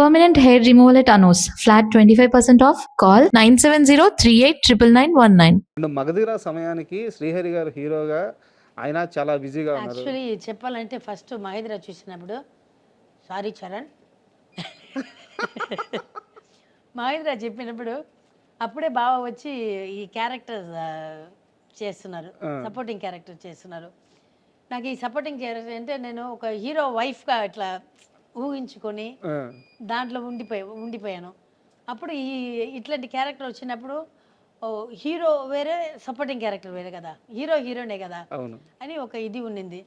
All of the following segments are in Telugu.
Permanent hair removal at Anos. Flat 25% off. Call 970-389919. And Magadheera సమయానికి శ్రీహరి గారు హీరోగా ఆయన చాలా బిజీగా ఉన్నారు. యాక్చువల్లీ చెప్పాలంటే ఫస్ట్ మహేంద్ర చూసినప్పుడు సారీ చరణ్ మహేంద్ర చెప్పినప్పుడు అప్పుడే బాగా వచ్చి ఈ క్యారెక్టర్ చేస్తున్నారు, సపోర్టింగ్ క్యారెక్టర్ చేస్తున్నారు. నాకు ఈ సపోర్టింగ్ క్యారెక్టర్ అంటే నేను ఒక హీరో వైఫ్గా ఇట్లా ఊహించుకొని దాంట్లో ఉండిపోయాను. అప్పుడు ఇట్లాంటి క్యారెక్టర్ వచ్చినప్పుడు హీరో వేరే సపోర్టింగ్ క్యారెక్టర్ వేరే కదా, హీరోనే కదా అని ఒక ఇది ఉండింది.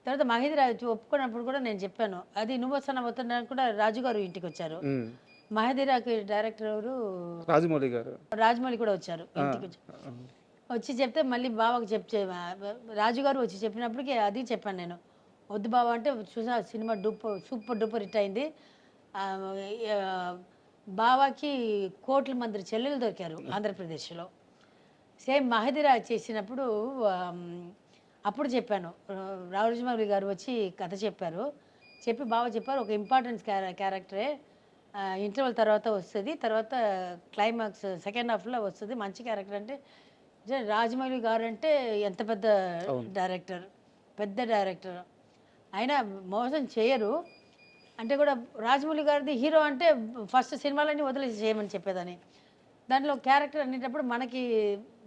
తర్వాత మహేంద్ర ఒప్పుకున్నప్పుడు కూడా నేను చెప్పాను, అది నువ్వు వస్తున్నా కూడా రాజుగారు ఇంటికి వచ్చారు. మహేంద్రకి డైరెక్టర్ ఎవరు, రాజమౌళి కూడా వచ్చారు ఇంటికి. వచ్చి చెప్తే మళ్ళీ బావకు రాజుగారు వచ్చి చెప్పినప్పటికీ అది చెప్పాను నేను, వద్దు బావ అంటే చూసా సినిమా సూపర్ డూపర్ హిట్ అయింది. బావాకి కోట్ల మంది చెల్లెలు దొరికారు ఆంధ్రప్రదేశ్లో. సేమ్ మహేంద్ర చేసినప్పుడు అప్పుడు చెప్పాను, రాజమౌళి గారు వచ్చి కథ చెప్పారు. చెప్పి బావ చెప్పారు, ఒక ఇంపార్టెంట్ క్యారెక్టరే, ఇంటర్వల్ తర్వాత వస్తుంది, తర్వాత క్లైమాక్స్ సెకండ్ హాఫ్లో వస్తుంది, మంచి క్యారెక్టర్. అంటే రాజమౌళి గారు అంటే ఎంత పెద్ద డైరెక్టర్ అయినా మోసం చేయరు. అంటే కూడా రాజమౌళి గారిది హీరో అంటే ఫస్ట్ సినిమాలన్నీ వదిలేసి చేయమని చెప్పేదని. దాంట్లో క్యారెక్టర్ అనేటప్పుడు మనకి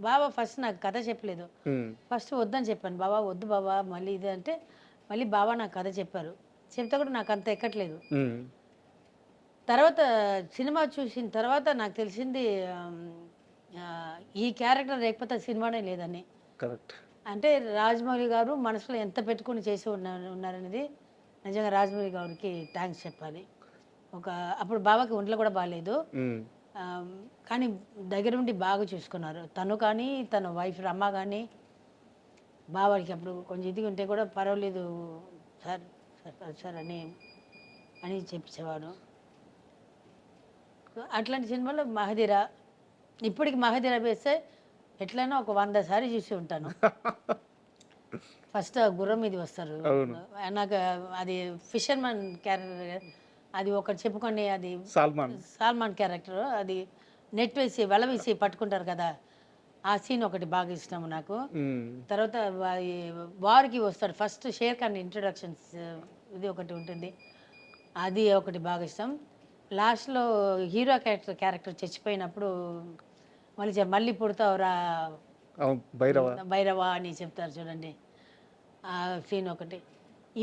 బాబా ఫస్ట్ నాకు కథ చెప్పలేదు, ఫస్ట్ వద్దని చెప్పాను. బాబా వద్దు బాబా మళ్ళీ ఇది అంటే మళ్ళీ బాబా నాకు కథ చెప్పారు. చెప్తే కూడా నాకు అంత ఎక్కట్లేదు. తర్వాత సినిమా చూసిన తర్వాత నాకు తెలిసింది ఈ క్యారెక్టర్ లేకపోతే సినిమానే లేదని. అంటే రాజమౌళి గారు మనసులో ఎంత పెట్టుకుని చేసి ఉన్నారనేది నిజంగా రాజమౌళి గారికి థ్యాంక్స్ చెప్పాలి. అప్పుడు బాబాకి ఒంట్లో కూడా బాగాలేదు, కానీ దగ్గర ఉండి బాగా చూసుకున్నారు. తను కానీ తన వైఫ్ రమ్మ కానీ బాబాకి అప్పుడు కొంచెం ఇది ఉంటే కూడా పర్వాలేదు సార్ సార్ అని చెప్పేవాడు. అట్లాంటి సినిమాలో మహదీర, ఇప్పటికి మహదీర వేస్తే ఎట్లయినా ఒక 100 సార్లు చూసి ఉంటాను. ఫస్ట్ గుర్రం మీద వస్తారు, నాకు అది ఫిషర్మన్ క్యారెక్టర్, అది ఒకటి చెప్పుకొని, అది సల్మాన్ క్యారెక్టర్, అది నెట్ వేసి వల వేసి పట్టుకుంటారు కదా, ఆ సీన్ ఒకటి బాగా ఇష్టం నాకు. తర్వాత వారికి వస్తాడు ఫస్ట్ షేర్ ఖాన్ ఇంట్రొడక్షన్స్, ఇది ఒకటి ఉంటుంది, అది ఒకటి బాగా ఇష్టం. లాస్ట్లో హీరో క్యారెక్టర్ చచ్చిపోయినప్పుడు మళ్ళీ పుడతావురా భైరవ అని చెప్తారు చూడండి, ఆ సీన్ ఒకటి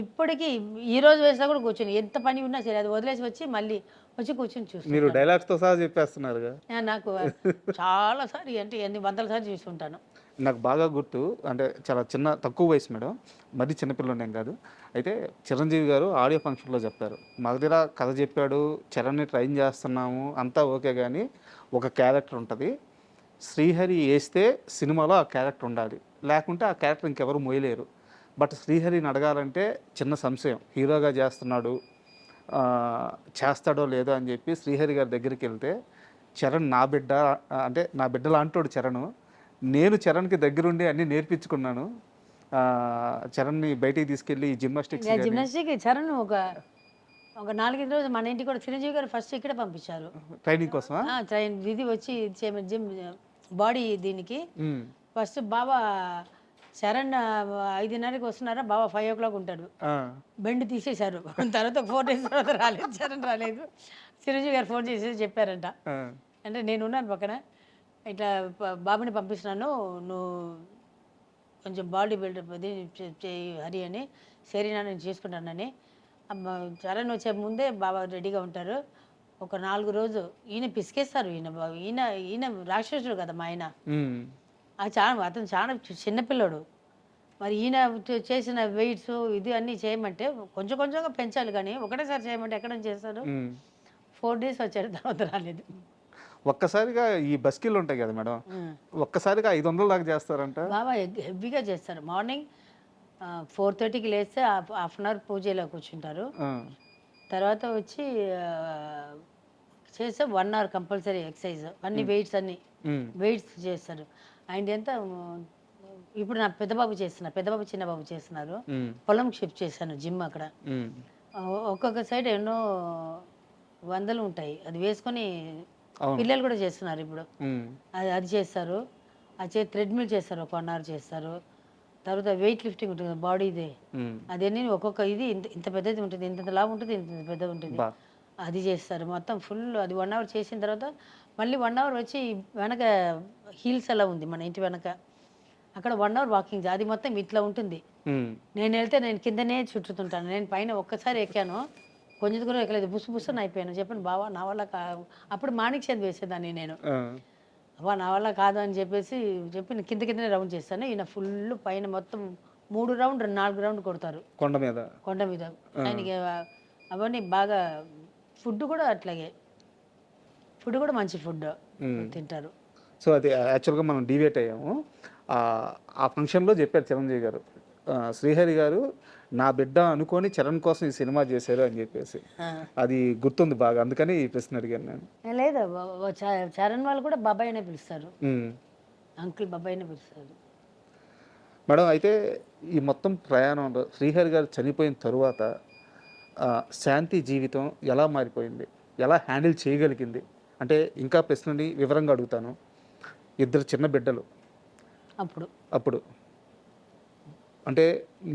ఇప్పటికీ ఈ రోజు వేసినా కూడా కూర్చొని ఎంత పని ఉన్నా సరే అది వదిలేసి వచ్చి మళ్ళీ వచ్చి కూర్చొని చూస్తాను. మీరు డైలాగ్స్తో సహా చెప్పేస్తున్నారు. నాకు చాలా సార్లు అంటే ఎన్ని 100 సార్లు చూస్తుంటాను. నాకు బాగా గుర్తు, అంటే చాలా తక్కువ వయసు మేడం, మరీ చిన్నపిల్లలు కాదు. అయితే చిరంజీవి గారు ఆడియో ఫంక్షన్లో చెప్తారు, మగధీర కథ చెప్పాడు, చరణ్ని ట్రైన్ చేస్తున్నాము అంతా ఓకే, కానీ ఒక క్యారెక్టర్ ఉంటుంది, శ్రీహరి వేస్తే సినిమాలో ఆ క్యారెక్టర్ ఉండాలి, లేకుంటే ఆ క్యారెక్టర్ ఇంకెవరు మోయలేరు. బట్ శ్రీహరిని అడగాలంటే చిన్న సంశయం, హీరోగా చేస్తాడో లేదో అని చెప్పి శ్రీహరి గారి దగ్గరికి వెళ్తే, చరణ్ నా బిడ్డ, అంటే నా బిడ్డ లాంటోడు చరణ్, నేను చరణ్కి దగ్గరుండి అన్నీ నేర్పించుకున్నాను, చరణ్ని బయటికి తీసుకెళ్ళి జిమ్నాస్టిక్ చరణ్ ఒక 4-5 రోజులు మన ఇంటికి కూడా చిరంజీవి గారు ఫస్ట్ ఇక్కడ పంపించారు ట్రైనింగ్ కోసం. ఇది వచ్చి జిమ్ బాడీ దీనికి ఫస్ట్ బాబా చరణ్ 5:30కి వస్తున్నారా, బాబా 5 o'clock ఉంటాడు, బెండ్ తీసేశారు. తర్వాత 4 days తర్వాత రాలేదు, చరణ్ రాలేదు. చిరంజీవి గారు ఫోన్ చేసి చెప్పారంట, అంటే నేను ఉన్నాను పక్కన, ఇట్లా బాబుని పంపిస్తున్నాను, నువ్వు కొంచెం బాడీ బిల్డప్ అది చేయి హరి అని, సరేనా నేను చేసుకుంటానని. చరణ్ వచ్చే ముందే బాబా రెడీగా ఉంటారు. ఒక 4 రోజు ఈయన పిసికేస్తారు, ఈయన రాక్షసుడు కదా మా ఆయన, అతను చాలా చిన్నపిల్లడు. మరి ఈయన చేసిన వెయిట్స్ ఇది అన్నీ చేయమంటే కొంచెం కొంచెంగా పెంచాలి, కానీ ఒకటేసారి చేయమంటే ఎక్కడ చేస్తారు. 4 days వచ్చాడు, తర్వాత రాలేదు. ఒక్కసారిగా ఈ బస్కిల్ ఉంటాయి కదా మేడం, ఒక్కసారిగా 500 దాకా చేస్తారంట. బాబా హెవీగా చేస్తారు. మార్నింగ్ 4:30కి లేస్తే ½ an hour పూజలో కూర్చుంటారు. తర్వాత వచ్చి చేస్తే 1 hour కంపల్సరీ ఎక్సర్సైజ్, అన్ని వెయిట్స్ చేస్తారు. ఆయన ఎంత ఇప్పుడు నా పెద్దబాబు చిన్నబాబు చేస్తున్నారు, పొలం షిఫ్ట్ చేశాను, జిమ్ అక్కడ ఒక్కొక్క సైడ్ ఎన్నో వందలు ఉంటాయి, అది వేసుకొని అవును. పిల్లలు కూడా చేస్తున్నారు ఇప్పుడు. ఉమ్, అది చేస్తారు, అది థ్రెడ్మిల్ చేస్తారు, ఒక 1 hour చేస్తారు. తర్వాత వెయిట్ లిఫ్టింగ్ ఉంటుంది కదా బాడీది, ఉమ్, అదన్నీ ఒక్కొక్క ఇది ఇంత ఇంత పెద్దది ఉంటుంది, ఇంత లావు ఉంటుంది, ఇంత పెద్దది ఉంటుంది, బా అది చేస్తారు మొత్తం ఫుల్. అది 1 hour చేసిన తర్వాత మళ్ళీ 1 hour వచ్చి వెనక హీల్స్ అలా ఉంది మన ఇంటి వెనక, అక్కడ 1 hour వాకింగ్, అది మొత్తం ఇట్లా ఉంటుంది. ఉమ్, నేను వెళ్తే నేను కిందనే చుట్టుతుంటాను, నేను పైన ఒక్కసారి ఎక్కాను, కొంచెం దూరం ఎక్కలేదు, బుస్సుని అయిపోయాను. చెప్పాను బావా నా వల్ల అప్పుడు మాణిక్ చంద్ వేసేదాన్ని నేను, ఆ, అబ్బా నా వల్ల కాదు అని చెప్పేసి చెప్పి కిందనే రౌండ్ చేస్తాను. ఈయన ఫుల్ పైన మొత్తం 3 round 4 round కొడతారు కొండ మీద. కొండ మీద. ఆయనకి అవన్నీ బాగా, ఫుడ్ కూడా అట్లాగే, ఫుడ్ కూడా మంచి ఫుడ్ తింటారు. సో అది యాక్చువల్గా మనం డివేట్ అయ్యాము. ఆ ఫంక్షన్లో చెప్పారు చిరంజీవి గారు, శ్రీహరి గారు నా బిడ్డ అనుకొని చరణ్ కోసం ఈ సినిమా చేశారు అని చెప్పేసి, అది గుర్తుంది బాగా, అందుకని ఈ ప్రశ్న అడిగాను నేను. లేదా చరణ్ వాళ్ళు కూడా బాబాయ్ అనే పిలుస్తారు, ఉమ్. అంకుల్ బాబాయ్ అనే పిలుస్తారు. మేడం, అయితే ఈ మొత్తం ప్రయాణంలో శ్రీహరి గారు చనిపోయిన తరువాత శాంతి జీవితం ఎలా మారిపోయింది, ఎలా హ్యాండిల్ చేయగలిగింది అంటే, ఇంకా ప్రశ్నని వివరంగా అడుగుతాను. 2 చిన్న బిడ్డలు అప్పుడు అంటే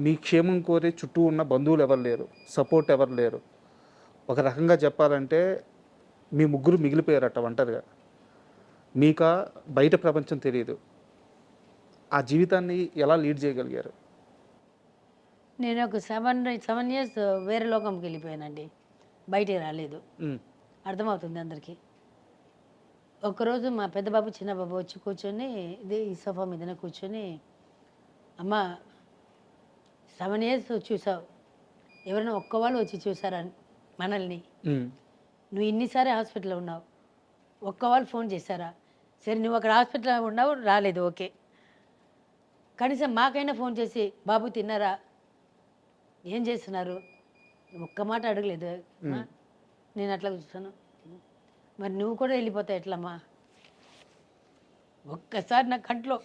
మీ క్షేమం కోరే చుట్టూ ఉన్న బంధువులు ఎవరు లేరు, సపోర్ట్ ఎవరు లేరు. ఒక రకంగా చెప్పాలంటే మీ ముగ్గురు మిగిలిపోయారట ఒంటరిగా, మీకా బయట ప్రపంచం తెలియదు. ఆ జీవితాన్ని ఎలా లీడ్ చేయగలిగారు? నేను ఒక 7 years వేరే లోకంకి వెళ్ళిపోయానండి, బయటికి రాలేదు. అర్థమవుతుంది అందరికీ. ఒకరోజు మా పెద్ద బాబు చిన్న బాబు వచ్చి కూర్చొని ఈ సోఫా మీదనే కూర్చొని, అమ్మ 7 years చూసావు, ఎవరైనా ఒక్క వాళ్ళు వచ్చి చూసారా మనల్ని, నువ్వు ఇన్నిసారి హాస్పిటల్లో ఉన్నావు, ఒక్క వాళ్ళు ఫోన్ చేశారా? సరే నువ్వు అక్కడ హాస్పిటల్లో ఉన్నావు, రాలేదు, ఓకే, కనీసం మాకైనా ఫోన్ చేసి బాబు తిన్నారా, ఏం చేస్తున్నారు, ఒక్క మాట అడగలేదు. నేను అట్లా చూస్తాను, మరి నువ్వు కూడా వెళ్ళిపోతావు ఎట్లమ్మా? ఒక్కసారి నా కంట్లో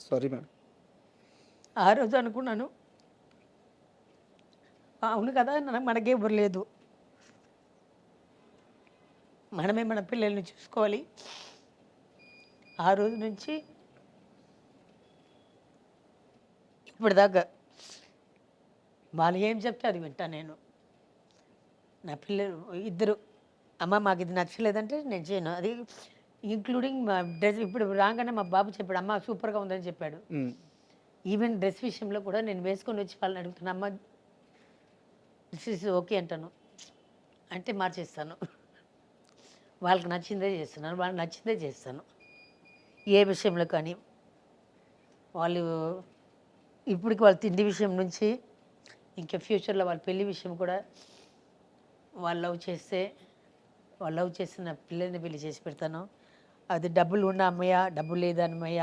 సారీ మేడం. ఆ రోజు అనుకున్నాను, అవును కదా, మనకే ఎవరు లేదు, మనమే మన పిల్లల్ని చూసుకోవాలి. ఆ రోజు నుంచి ఇప్పటిదాకా వాళ్ళు ఏం చెప్తే అది వింటా నేను. నా పిల్లలు 2, అమ్మ మాకు ఇది నచ్చలేదంటే నేను చేయను, అది ఇంక్లూడింగ్ మా డ్రెస్. ఇప్పుడు రాగానే మా బాబు చెప్పాడు, అమ్మ సూపర్గా ఉందని చెప్పాడు. ఈవెన్ డ్రెస్ విషయంలో కూడా నేను వేసుకొని వచ్చి వాళ్ళని అడుగుతాను, అమ్మ దిస్ ఇస్ ఓకే అంటాను, అంటే మార్చేస్తాను. వాళ్ళకి నచ్చిందే చేస్తున్నాను, వాళ్ళకి నచ్చిందే చేస్తాను. ఏ విషయంలో కానీ వాళ్ళు ఇప్పటికి వాళ్ళ తిండి విషయం నుంచి ఇంకా ఫ్యూచర్లో వాళ్ళ పెళ్లి విషయం కూడా, వాళ్ళు లవ్ చేసిన పిల్లల్ని పెళ్లి చేసి పెడతాను. అది డబ్బులు ఉన్న అమ్మయ్య, డబ్బులు లేదన్నమయ్య,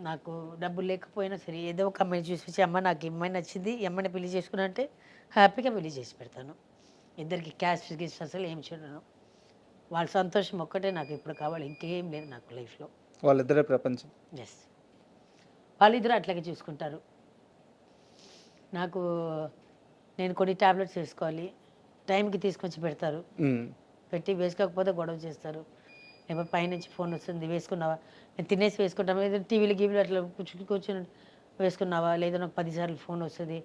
నాకు డబ్బులు లేకపోయినా సరే ఏదో ఒక అమ్మాయిని చూసి, అమ్మ నాకు ఈ అమ్మాయి నచ్చింది, ఈ అమ్మాయిని పెళ్లి చేసుకున్నా అంటే హ్యాపీగా పెళ్లి చేసి పెడతాను. 2కి క్యాష్ గిఫ్ట్స్ అసలు ఏం చూడను. వాళ్ళ సంతోషం ఒక్కటే నాకు ఇప్పుడు కావాలి, ఇంకేం లేదు నాకు లైఫ్లో. వాళ్ళిద్దరే ప్రపంచం. ఎస్, వాళ్ళిద్దరూ అట్లాగే చూసుకుంటారు. నాకు నేను కొన్ని ట్యాబ్లెట్స్ వేసుకోవాలి, టైంకి తీసుకొచ్చి పెడతారు, పెట్టి వేసుకోకపోతే గొడవ చేస్తారు. లేకపోతే పైనుంచి ఫోన్ వస్తుంది, వేసుకున్నావా, నేను తినేసి వేసుకుంటాను, ఏదైనా టీవీలు గీవీలు అట్లా కూర్చొని వేసుకున్నావా, లేదా నాకు 10 సార్లు ఫోన్ వస్తుంది,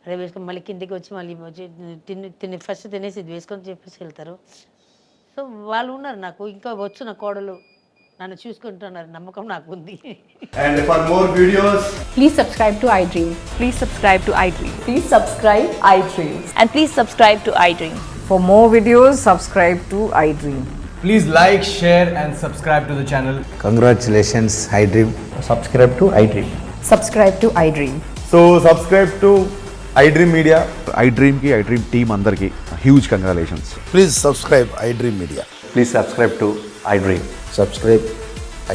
అదే వేసుకొని మళ్ళీ కిందికి వచ్చి మళ్ళీ వచ్చి ఫస్ట్ తినేసి ఇది వేసుకొని చెప్పేసి వెళ్తారు. సో వాళ్ళు ఉన్నారు నాకు, ఇంకా వచ్చు నా కోడలు నన్ను చూసుకుంటున్నారు, నమ్మకం నాకు ఉంది. And for more videos, please subscribe to iDream. Please subscribe to iDream. Please subscribe iDream. And please subscribe to iDream. For more videos, subscribe to iDream. please like, share and subscribe to the channel. Congratulations, iDream. Subscribe to iDream. Subscribe to iDream. So subscribe to iDream Media. iDream ki iDream team andarki huge congratulations. Please subscribe iDream Media. Please subscribe to iDream. Subscribe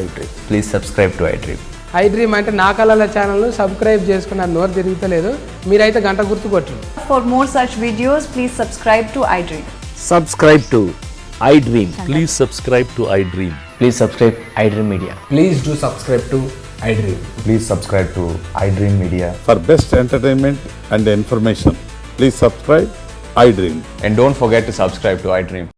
iDream. Please subscribe to iDream. iDream అంటే నా కళల ఛానల్ను సబ్స్క్రైబ్ చేసుకున్న నోరు తిరుగుతలేదు, మీరైతే గంట గుర్తు కొట్టండి. For more such videos, please subscribe to iDream. Subscribe to iDream. Please subscribe to iDream. Please subscribe iDream Media. Please do subscribe to iDream. Please subscribe to iDream Media. For best entertainment and information, please subscribe iDream. And don't forget to subscribe to iDream.